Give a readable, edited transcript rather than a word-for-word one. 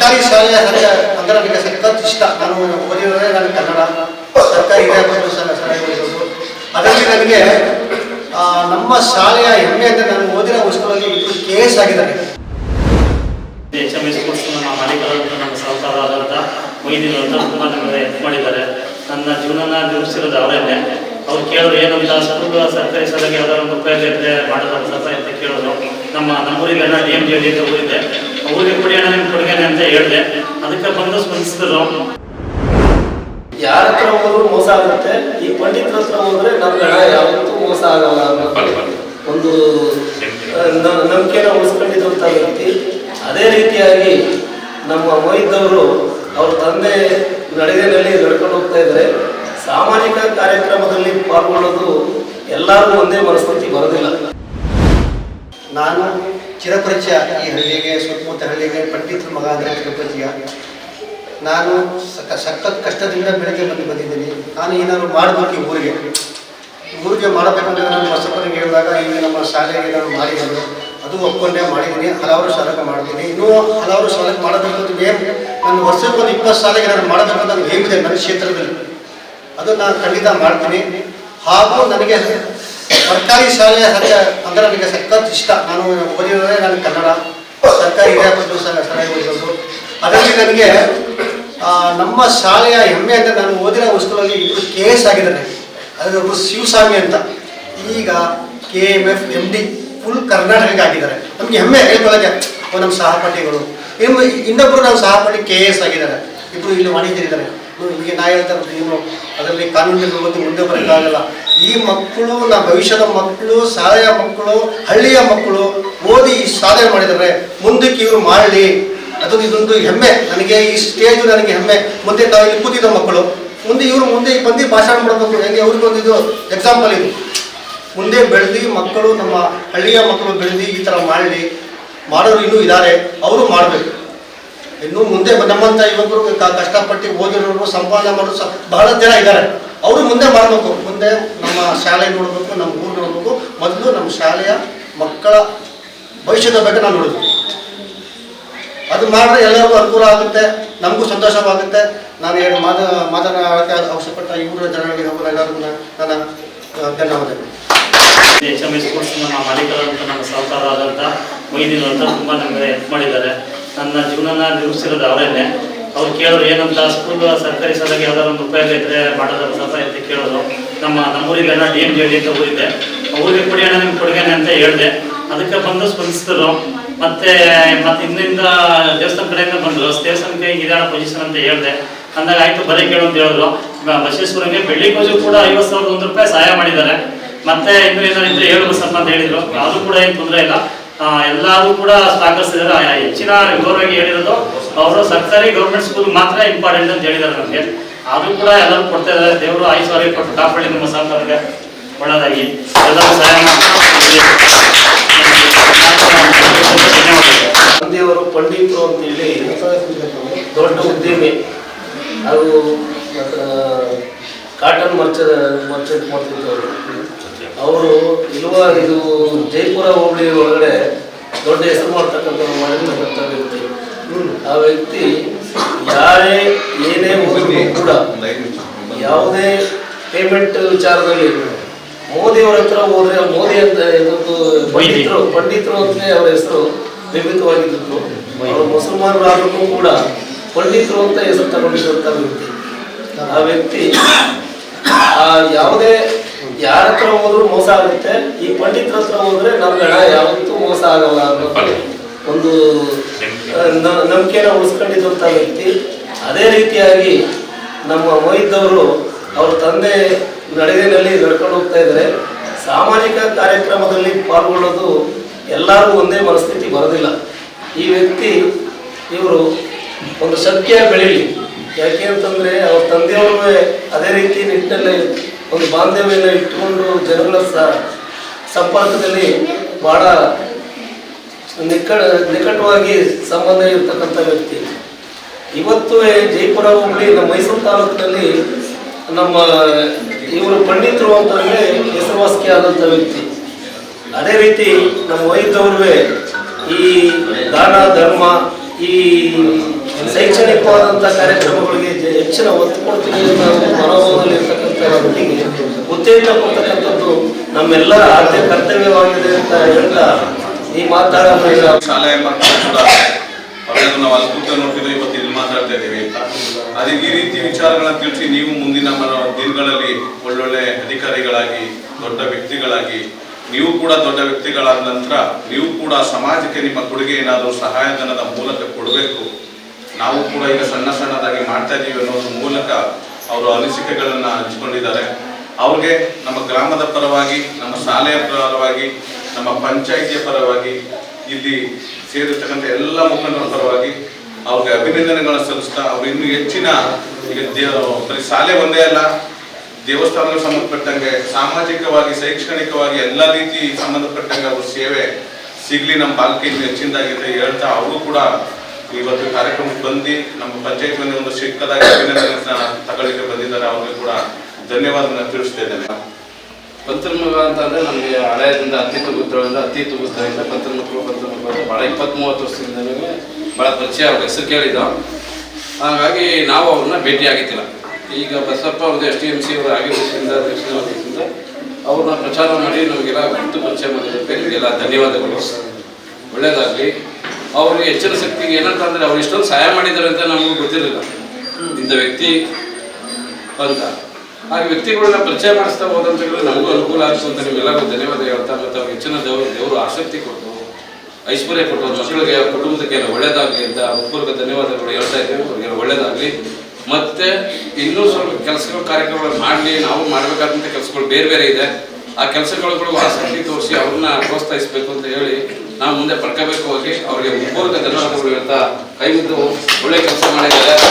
ಸರ್ಕಾರಿ ಶಾಲೆಯ ಅಂದರೆ ನನಗೆ ಸಖತ್ ಇಷ್ಟ. ನಾನು ಓದಿರೋದೇ ನಾನು ಕನ್ನಡ ಸರ್ಕಾರಿ ಹಿರಿಯ ಪ್ರಾಥಮಿಕ ಶಾಲೆ ಓದಿರೋದು. ಅದರಲ್ಲಿ ನನಗೆ ನಮ್ಮ ಶಾಲೆಯ ಹೆಮ್ಮೆ ಅಂತ ನಾನು ಓದಿರೋ ವಸ್ತುಗಳಲ್ಲಿ ಇಬ್ಬರು KS ಆಗಿದ್ದಾರೆ. HMS ಸ್ಪೋರ್ಟ್ಸ್ ನಮ್ಮ ಮಾಲೀಕರಾದಂಥ ನಮ್ಮ ಸಹಕಾರರಾದಂಥ ಮೊಯ್ದೀನ್ ಅಂತ ತುಂಬ ನಮಗೆ ಹೆಲ್ಪ್ ಮಾಡಿದ್ದಾರೆ. ನನ್ನ ಜೀವನ ನಿರ್ವಹಿಸಿರೋದು ಅವರನ್ನೇ. ಅವ್ರು ಕೇಳೋರು ಏನಂತ ಸ್ಕೂಲ್ ಸರ್ಕಾರಿ ಶಾಲೆಗೆ ಯಾವ್ದಾದ್ರು ಒಂದು ಉಪಯೋಗ ಇದ್ದರೆ ಮಾಡೋದು ಸ್ವಲ್ಪ ಅಂತ ಕೇಳೋರು. ನಮ್ಮೂರಿಗೆಲ್ಲ DMJD ಅಂತ ಊರಿದೆ, ಊರಿಗೆ ಕುಡಿಯೋಣ ನಿಮ್ಮ ಕೊಡುಗೆನೆ ಅಂತ ಹೇಳಿದೆ. ಅದಕ್ಕೆ ಬಂದು ಸ್ಪಂದಿಸಿದ್ರು. ಯಾರ ಹತ್ರ ಹೋದ್ರು ಮೋಸ ಆಗುತ್ತೆ, ಈ ಪಂಡಿತರ ಹತ್ರ ಹೋದ್ರೆ ನಮ್ಗೆ ಹಣ ಯಾವತ್ತೂ ಮೋಸ ಆಗಲ್ಲ ಅನ್ನೋ ಒಂದು ನಂಬಿಕೆನ ಉಳಿಸ್ಕೊಂಡಿದ್ದಂಥ ವ್ಯಕ್ತಿ. ಅದೇ ರೀತಿಯಾಗಿ ನಮ್ಮ ಮೊಯ್ದವರು ಅವ್ರ ತಂದೆ ನಡೆಗೆನಲ್ಲಿ ನಡ್ಕೊಂಡು ಹೋಗ್ತಾ ಇದ್ದಾರೆ. ಸಾಮಾಜಿಕ ಕಾರ್ಯಕ್ರಮದಲ್ಲಿ ಪಾಲ್ಗೊಳ್ಳೋದು ಎಲ್ಲರೂ ಒಂದೇ ಮನಸ್ಥಿತಿ ಬರೋದಿಲ್ಲ. ನಾನು ಚಿರಪರಿಚಯ ಈ ಹಳ್ಳಿಗೆ, ಸುತ್ತಮುತ್ತ ಹಳ್ಳಿಗೆ ಪಂಡಿತರ ಮಗ ಅಂದರೆ ಚಿರಪರಿಚಯ. ನಾನು ಸಖತ್ ಕಷ್ಟದಿಂದ ಬೆಳಗ್ಗೆ ಬಂದಿದ್ದೀನಿ. ನಾನು ಏನಾದ್ರು ಮಾಡಬೇಕು ಊರಿಗೆ ಮಾಡಬೇಕಂದ್ರೆ ನಾನು ಹೊಸಪನಿಗೆ ಹೇಳಿದಾಗ ಈಗ ನಮ್ಮ ಶಾಲೆಗೆ ನಾನು ಮಾಡಿದ್ದೀನಿ, ಅದು ಒಪ್ಕೊಂಡೇ ಮಾಡಿದ್ದೀನಿ. ಹಲವಾರು ಶಾಲೆಗೆ ಮಾಡ್ತೀನಿ, ಇನ್ನೂ ಹಲವಾರು ಶಾಲೆಗೆ ಮಾಡಬೇಕು ಅಂತ ನಾನು ವರ್ಷಕ್ಕೊಂದು 20 ಶಾಲೆಗೆ ನಾನು ಮಾಡಬೇಕಂತ ನನಗೆ ಹೇಗಿದೆ ನನ್ನ ಕ್ಷೇತ್ರದಲ್ಲಿ. ಅದು ನಾನು ಖಂಡಿತ ಮಾಡ್ತೀನಿ. ಹಾಗೂ ನನಗೆ ಸರ್ಕಾರಿ ಶಾಲೆಯ ಅಂದರೆ ನನಗೆ ಸಖತ್ ಇಷ್ಟ. ನಾನು ಓದಿರೋದೇ ನಾನು ಕನ್ನಡ ಸರ್ಕಾರಿ ಹಿರಿಯ ಪ್ರಾಥಮಿಕ ಶಾಲೆ ಓದಿರೋದು. ಅದರಲ್ಲಿ ನನಗೆ ನಮ್ಮ ಶಾಲೆಯ ಹೆಮ್ಮೆ ಅಂತ ನಾನು ಓದಿರೋ ವಸ್ತುಗಳಲ್ಲಿ ಇಬ್ಬರು KS ಆಗಿದ್ದಾರೆ. ಅದರೊಬ್ಬರು ಶಿವಸ್ವಾಮಿ ಅಂತ, ಈಗ KMF MD ಫುಲ್ ಕರ್ನಾಟಕಕ್ಕೆ ಆಗಿದ್ದಾರೆ. ನಮಗೆ ಹೆಮ್ಮೆ ಹೇಳ್ಕೊಳ್ಳೋಕ್ಕೆ. ನಮ್ಮ ಸಹಪಾಠಿಗಳು ಇನ್ನೊಬ್ಬರು ನಮ್ಮ ಸಹಪಾಠಿ KS ಆಗಿದ್ದಾರೆ. ಇಬ್ಬರು ಇಲ್ಲಿ ವಾಣಿಜ್ಯರಿದ್ದಾರೆ. ಈಗ ನಾ ಹೇಳ್ತಾ ಇರೋದು ಅದರಲ್ಲಿ ಕಾನೂನಿನ ಬಗ್ಗೆ ಮುಂದೆ ಬರೋಕ್ಕಾಗಲ್ಲ. ಈ ಮಕ್ಕಳು ನಮ್ಮ ಭವಿಷ್ಯದ ಮಕ್ಕಳು, ಶಾಲೆಯ ಮಕ್ಕಳು, ಹಳ್ಳಿಯ ಮಕ್ಕಳು ಓದಿ ಈ ಸಾಧನೆ ಮಾಡಿದ್ದಾರೆ. ಮುಂದಕ್ಕೆ ಇವರು ಮಾಡಲಿ, ಇದೊಂದು ಹೆಮ್ಮೆ ನನಗೆ. ಈ ಸ್ಟೇಜು ನನಗೆ ಹೆಮ್ಮೆ. ಮುಂದೆ ನಾವು ಇಲ್ಲಿ ಕೂತಿದ್ದ ಮಕ್ಕಳು ಮುಂದೆ ಬಂದು ಭಾಷಣ ಮಾಡಬೇಕು. ಹೆಂಗೆ ಅವ್ರಿಗೆ ಒಂದು ಎಕ್ಸಾಂಪಲ್ ಇದು. ಮುಂದೆ ಬೆಳೆದು ಮಕ್ಕಳು, ನಮ್ಮ ಹಳ್ಳಿಯ ಮಕ್ಕಳು ಬೆಳೆದು ಈ ಥರ ಮಾಡೋರು ಇನ್ನೂ ಇದ್ದಾರೆ. ಅವರು ಮಾಡಬೇಕು. ಇನ್ನು ಮುಂದೆ ನಮ್ಮಂಥ ಯುವಕರು ಕಷ್ಟಪಟ್ಟು ಓದಿರೋರು, ಸಂಪಾದನೆ ಮಾಡೋರು ಬಹಳ ಜನ ಇದ್ದಾರೆ. ಅವರು ಮುಂದೆ ಮಾಡಬೇಕು. ಮುಂದೆ ನಮ್ಮ ಶಾಲೆ ನೋಡಬೇಕು, ನಮ್ಮ ಊರು ನೋಡಬೇಕು. ಮೊದಲು ನಮ್ಮ ಶಾಲೆಯ ಮಕ್ಕಳ ಭವಿಷ್ಯದ ಬಗ್ಗೆ ನಾವು ನೋಡಬೇಕು. ಅದು ಮಾಡಿದ್ರೆ ಎಲ್ಲರಿಗೂ ಅನುಕೂಲ ಆಗುತ್ತೆ, ನಮಗೂ ಸಂತೋಷವಾಗುತ್ತೆ. ನಾನು ಮಾತನಾಡೋಕ್ಕೆ ಅವಶ್ಯಪಟ್ಟ ಇವರ ಜನರಿಗೆ ಎಲ್ಲರಿಗೂ ನನ್ನ ಧನ್ಯವಾದಗಳು. HMS ಸ್ಪೋರ್ಟ್ಸ್ ನಮ್ಮ ಮಾಲೀಕರಾದಂಥ ನಮ್ಮ ಸಹಕಾರರಾದಂಥ ಮೊಯ್ದೀನ್ ಅಂತ ತುಂಬ ನಮಗೆ ಹೆಲ್ಪ್ ಮಾಡಿದ್ದಾರೆ. ನನ್ನ ಜೀವನ ನಿರ್ವಹಿಸಿರೋದು ಅವರನ್ನೇ. ಅವ್ರು ಕೇಳೋರು ಏನಂತ ಸ್ಕೂಲ್ ಸರ್ಕಾರಿ ಶಾಲೆಗೆ ಯಾವ್ದಾದ್ರು ಒಂದು ಉಪಯೋಗ ಇದ್ದರೆ ಮಾಡೋದು ಸ್ವಲ್ಪ ಅಂತ ಕೇಳೋರು. ನಮ್ಮೂರಿಗೆಲ್ಲ DMJD ಅಂತ ಊರಿದೆ, ಊರಿಗೆ ಕುಡಿಯೋಣ ನಿಮ್ಮ ಕೊಡುಗೆನೆ ಅಂತ ಹೇಳಿದೆ. ಅದಕ್ಕೆ ಬಂದು ಸ್ಪಂದಿಸಿದ್ರು. ಮತ್ತೆ ಇನ್ನಿಂದ ದೇವಸ್ಥಾನ ಕಡೆಯಿಂದ ಬಂದರು. ದೇವಸ್ಥಾನಕ್ಕೆ ಇದಾಳ ಪೊಸಿಷನ್ ಅಂತ ಹೇಳಿದೆ. ಅಂದಾಗ ಆಯಿತು ಬರೀ ಕೇಳು ಅಂತ ಹೇಳಿದ್ರು. ಬಸವೇಶ್ವರಂಗೆ ಬೆಳ್ಳಿ ಕೋಜು ಕೂಡ 50,001 ರೂಪಾಯಿ ಸಹಾಯ ಮಾಡಿದ್ದಾರೆ. ಮತ್ತೆ ಇನ್ನೂ ಏನಾದ್ರು ಇದ್ರೆ ಹೇಳು ಸ್ವಲ್ಪ ಅಂತ ಹೇಳಿದರು. ಅದು ಕೂಡ ಏನು ತೊಂದರೆ ಇಲ್ಲ, ಎಲ್ಲರೂ ಕೂಡ ಸಹಕರಿಸಿದ್ದಾರೆ. ಹೆಚ್ಚಿನ ವಿವರವಾಗಿ ಹೇಳಿರೋದು ಅವರು ಸರ್ಕಾರಿ ಗೌರ್ಮೆಂಟ್ ಸ್ಕೂಲ್ ಮಾತ್ರ ಇಂಪಾರ್ಟೆಂಟ್ ಅಂತ ಹೇಳಿದ್ದಾರೆ ನಮಗೆ. ಅದು ಕೂಡ ಎಲ್ಲರೂ ಕೊಡ್ತಾ ಇದ್ದಾರೆ. ದೇವರು 5,000 ಕೊಟ್ಟು ಕಾಪಾಡಿ ನಮ್ಮ ಸಹಕಾರಕ್ಕೆ ಒಳ್ಳೆಯದಾಗಿ ಎಲ್ಲರೂ ಸಹಾಯ ಮಾಡ್ತಾರೆ. ತಂದೆಯವರು ಪಂಡಿತರು ಅಂತೇಳಿ ದೊಡ್ಡ ಉದ್ಯಮಿ. ಅದು ಕಾಟನ್ ಮರ್ಚೆಂಟ್ ಮಾಡ್ತಿದ್ದವರು. ಅವರು ಇದು ಜೈಪುರ ಹೋಬಳಿ ಒಳಗಡೆ ದೊಡ್ಡ ಹೆಸರು ಮಾಡಿರ್ತಕ್ಕಂಥ ವ್ಯಕ್ತಿ. ಆ ವ್ಯಕ್ತಿ ಯಾರೇ ಏನೇ ಹೋದರೂ ಕೂಡ ಯಾವುದೇ ಪೇಮೆಂಟ್ ವಿಚಾರದಲ್ಲಿ ಮೋದಿಯವರ ಹತ್ರ ಹೋದ್ರೆ ಮೋದಿ ಅಂತ ಇದೊಂದು ಪಂಡಿತರು ಅಂತಲೇ ಅವರ ಹೆಸರು ನಿರ್ಮಿತವಾಗಿದ್ದು. ಅವರು ಮುಸಲ್ಮಾನರಾದ್ರೂ ಕೂಡ ಪಂಡಿತರು ಅಂತ ಹೆಸರು ತಗೊಂಡಿದ್ದಂಥ ವ್ಯಕ್ತಿ. ಆ ವ್ಯಕ್ತಿ ಯಾವುದೇ ಯಾರ ಹತ್ರ ಹೋದ್ರು ಮೋಸ ಆಗುತ್ತೆ, ಈ ಪಂಡಿತರ ಹತ್ರ ಹೋದ್ರೆ ನಮ್ಗೆ ಹಣ ಯಾವತ್ತೂ ಮೋಸ ಆಗಲ್ಲ ಅನ್ನೋ ಒಂದು ನಂಬಿಕೆನ ಉಳಿಸ್ಕೊಂಡಿದ್ದಂಥ ವ್ಯಕ್ತಿ. ಅದೇ ರೀತಿಯಾಗಿ ನಮ್ಮ ಮೊಯ್ದವರು ಅವ್ರ ತಂದೆ ನಡೆಗೆನಲ್ಲಿ ನಡ್ಕೊಂಡು ಹೋಗ್ತಾ ಇದ್ದಾರೆ. ಸಾಮಾಜಿಕ ಕಾರ್ಯಕ್ರಮದಲ್ಲಿ ಪಾಲ್ಗೊಳ್ಳೋದು ಎಲ್ಲರೂ ಒಂದೇ ಮನಸ್ಥಿತಿ ಬರೋದಿಲ್ಲ. ಈ ವ್ಯಕ್ತಿ ಇವರು ಒಂದು ಶಕ್ತಿಯ ಬೆಳೀಲಿ. ಯಾಕೆ ಅಂತಂದರೆ ಅವ್ರ ತಂದೆಯವರು ಅದೇ ರೀತಿ ನಿಟ್ಟಿನಲ್ಲಿ ಒಂದು ಬಾಂಧವ್ಯನ ಇಟ್ಟುಕೊಂಡು ಜನಗಳ ಸಂಪರ್ಕದಲ್ಲಿ ಭಾಳ ನಿಕಟವಾಗಿ ಸಂಬಂಧ ಇರತಕ್ಕಂಥ ವ್ಯಕ್ತಿ. ಇವತ್ತು ಜೈಪುರ ಹೋಬಳಿ ನಮ್ಮ ಮೈಸೂರು ತಾಲೂಕಿನಲ್ಲಿ ನಮ್ಮ ಇವರು ಪಂಡಿತರು ಅಂತಂದರೆ ಹೆಸರುವಾಸಿ ಆದಂಥ ವ್ಯಕ್ತಿ. ಅದೇ ರೀತಿ ನಮ್ಮ ವೈದ್ಯವ್ರೂ ಈ ದಾನ ಧರ್ಮ ಈ ಶೈಕ್ಷಣಿಕವಾದಂಥ ಕಾರ್ಯಕ್ರಮಗಳಿಗೆ ಹೆಚ್ಚಿನ ಒತ್ತು ಕೊಡ್ತೀವಿ ಅನ್ನೋ ಮನೋಭಾವದಲ್ಲಿ ಇರ್ತಕ್ಕಂಥ ಉತ್ತೇಜನ ಕೊಡ್ತಕ್ಕಂಥದ್ದು ನಮ್ಮೆಲ್ಲರ ಆದ್ಯ ಕರ್ತವ್ಯವಾಗಿದೆ ಅಂತ ಹೇಳ್ತಾ ಈ ಮಾತಾಡೋದ್ರಿಂದ ಶಾಲೆಯ ಮಕ್ಕಳು ಕೂಡ ಅವರನ್ನು ನಾವು ಅಲ್ಲಿ ಕೂತು ನೋಡ್ತಿದ್ವಿ, ಇವತ್ತು ಇಲ್ಲಿ ಮಾತಾಡ್ತಾ ಇದ್ದೀವಿ ಅಂತ. ಅದೇ ಈ ರೀತಿ ವಿಚಾರಗಳನ್ನ ತಿಳಿಸಿ ನೀವು ಮುಂದಿನ ದಿನಗಳಲ್ಲಿ ಒಳ್ಳೊಳ್ಳೆ ಅಧಿಕಾರಿಗಳಾಗಿ ದೊಡ್ಡ ವ್ಯಕ್ತಿಗಳಾಗಿ ನೀವು ಕೂಡ ದೊಡ್ಡ ವ್ಯಕ್ತಿಗಳಾದ ನಂತರ ನೀವು ಕೂಡ ಸಮಾಜಕ್ಕೆ ನಿಮ್ಮ ಕೊಡುಗೆ ಏನಾದರೂ ಸಹಾಯಧನದ ಮೂಲಕ ಕೊಡಬೇಕು. ನಾವು ಕೂಡ ಈಗ ಸಣ್ಣದಾಗಿ ಮಾಡ್ತಾ ಇದ್ದೀವಿ ಅನ್ನೋದ್ರ ಮೂಲಕ ಅವರು ಅನಿಸಿಕೆಗಳನ್ನು ಹಂಚಿಕೊಂಡಿದ್ದಾರೆ. ಅವ್ರಿಗೆ ನಮ್ಮ ಗ್ರಾಮದ ಪರವಾಗಿ, ನಮ್ಮ ಶಾಲೆಯ ಪರವಾಗಿ, ನಮ್ಮ ಪಂಚಾಯಿತಿಯ ಪರವಾಗಿ, ಇಲ್ಲಿ ಸೇರಿರ್ತಕ್ಕಂಥ ಎಲ್ಲ ಮುಖಂಡರ ಪರವಾಗಿ ಅವ್ರಿಗೆ ಅಭಿನಂದನೆಗಳನ್ನು ಸಲ್ಲಿಸ್ತಾ ಅವ್ರು ಇನ್ನೂ ಹೆಚ್ಚಿನ ಈಗ ಬರೀ ಶಾಲೆ ಒಂದೇ ಅಲ್ಲ, ದೇವಸ್ಥಾನಕ್ಕೆ ಸಂಬಂಧಪಟ್ಟಂಗೆ ಸಾಮಾಜಿಕವಾಗಿ ಶೈಕ್ಷಣಿಕವಾಗಿ ಎಲ್ಲ ರೀತಿ ಸಂಬಂಧಪಟ್ಟಂಗೆ ಅವ್ರ ಸೇವೆ ಸಿಗ್ಲಿ ನಮ್ಮ ಬಾಲ್ಕೆ ಹೆಚ್ಚಿನದಾಗಿದೆ ಹೇಳ್ತಾ ಅವರು ಕೂಡ ಇವತ್ತು ಕಾರ್ಯಕ್ರಮಕ್ಕೆ ಬಂದು ನಮ್ಮ ಪಂಚಾಯತ್ ಬಂದು ಒಂದು ಚಿಕ್ಕದಾಗಿ ಅಭಿನಂದನೆ ತಗೊಳ್ಳಿಕ್ಕೆ ಬಂದಿದ್ದಾರೆ. ಅವ್ರಿಗೆ ಕೂಡ ಧನ್ಯವಾದವನ್ನು ತಿಳಿಸ್ತಾ ಇದ್ದೇನೆ. ಪಂತರ್ಮಗ ಅಂತಂದರೆ ನಮಗೆ ಹಳೆಯದಿಂದ ಅತಿ ತುಗುತ್ತರಿಂದ ಪಂತರ್ಮಕ್ಕಳು ಭಾಳ 20-30 ವರ್ಷದಿಂದಲೇ ಭಾಳ ಪರಿಚಯ ಅವ್ರ ಹೆಸರು ಹೇಳಿದ್ದು. ಹಾಗಾಗಿ ನಾವು ಅವ್ರನ್ನ ಭೇಟಿ ಆಗಿದ್ದಿಲ್ಲ. ಈಗ ಬಸಪ್ಪ ಅವ್ರದ್ದು STMC ಅವರು ಆಗಿದ್ದರಿಂದ ಅಧ್ಯಕ್ಷರಿಂದ ಅವ್ರನ್ನ ಪ್ರಚಾರ ಮಾಡಿ ನಮಗೆಲ್ಲ ಗುರುತು ಪರಿಚಯ ಮಾಡಿದ್ದಕ್ಕೆ ಎಲ್ಲ ಧನ್ಯವಾದಗಳು. ಒಳ್ಳೆಯದಾಗಲಿ. ಅವ್ರಿಗೆ ಹೆಚ್ಚಿನ ಶಕ್ತಿಗೆ ಏನಂತಂದರೆ ಅವ್ರು ಇಷ್ಟೊಂದು ಸಹಾಯ ಮಾಡಿದ್ದಾರೆ ಅಂತ ನಮಗೂ ಗೊತ್ತಿರಲಿಲ್ಲ ಇಂಥ ವ್ಯಕ್ತಿ ಅಂತ. ಹಾಗೆ ವ್ಯಕ್ತಿಗಳನ್ನ ಪರಿಚಯ ಮಾಡಿಸ್ತಾ ಹೋದಂತ ನಮಗೂ ಅನುಕೂಲ ಆಗ್ತದೆ ಅಂತ ನಿಮ್ಗೆಲ್ಲರಿಗೂ ಧನ್ಯವಾದ ಹೇಳ್ತಾ, ಮತ್ತು ಅವ್ರಿಗೆ ಹೆಚ್ಚಿನ ದೇವರು ಆಸಕ್ತಿ ಕೊಟ್ಟು ಐಶ್ವರ್ಯ ಕೊಟ್ಟು ಅವ್ರ ಮಕ್ಕಳಿಗೆ ಅವ್ರ ಕುಟುಂಬಕ್ಕೆಲ್ಲ ಒಳ್ಳೇದಾಗಲಿ ಅಂತ ಪೂರ್ವಕ ಧನ್ಯವಾದಗಳು ಹೇಳ್ತಾ ಇದ್ದೇವೆ. ಅವ್ರಿಗೆಲ್ಲ ಒಳ್ಳೇದಾಗಲಿ. ಮತ್ತು ಇನ್ನೂ ಸ್ವಲ್ಪ ಕೆಲಸಗಳು ಕಾರ್ಯಕ್ರಮಗಳು ಮಾಡಲಿ. ನಾವು ಮಾಡಬೇಕಾದಂಥ ಕೆಲಸಗಳು ಬೇರೆ ಬೇರೆ ಇದೆ. ಆ ಕೆಲಸಗಳು ಆಸಕ್ತಿ ತೋರಿಸಿ ಅವ್ರನ್ನ ಪ್ರೋತ್ಸಾಹಿಸಬೇಕು ಅಂತ ಹೇಳಿ ನಾವು ಮುಂದೆ ಪಡ್ಕೋಬೇಕು. ಹೋಗಿ ಅವ್ರಿಗೆ ಪೂರ್ವಕ ಧನ್ಯವಾದಗಳು ಹೇಳ್ತಾ ಕೈ ಮುದ್ದು ಒಳ್ಳೆ ಕೆಲಸ ಮಾಡಿದ್ದಾರೆ.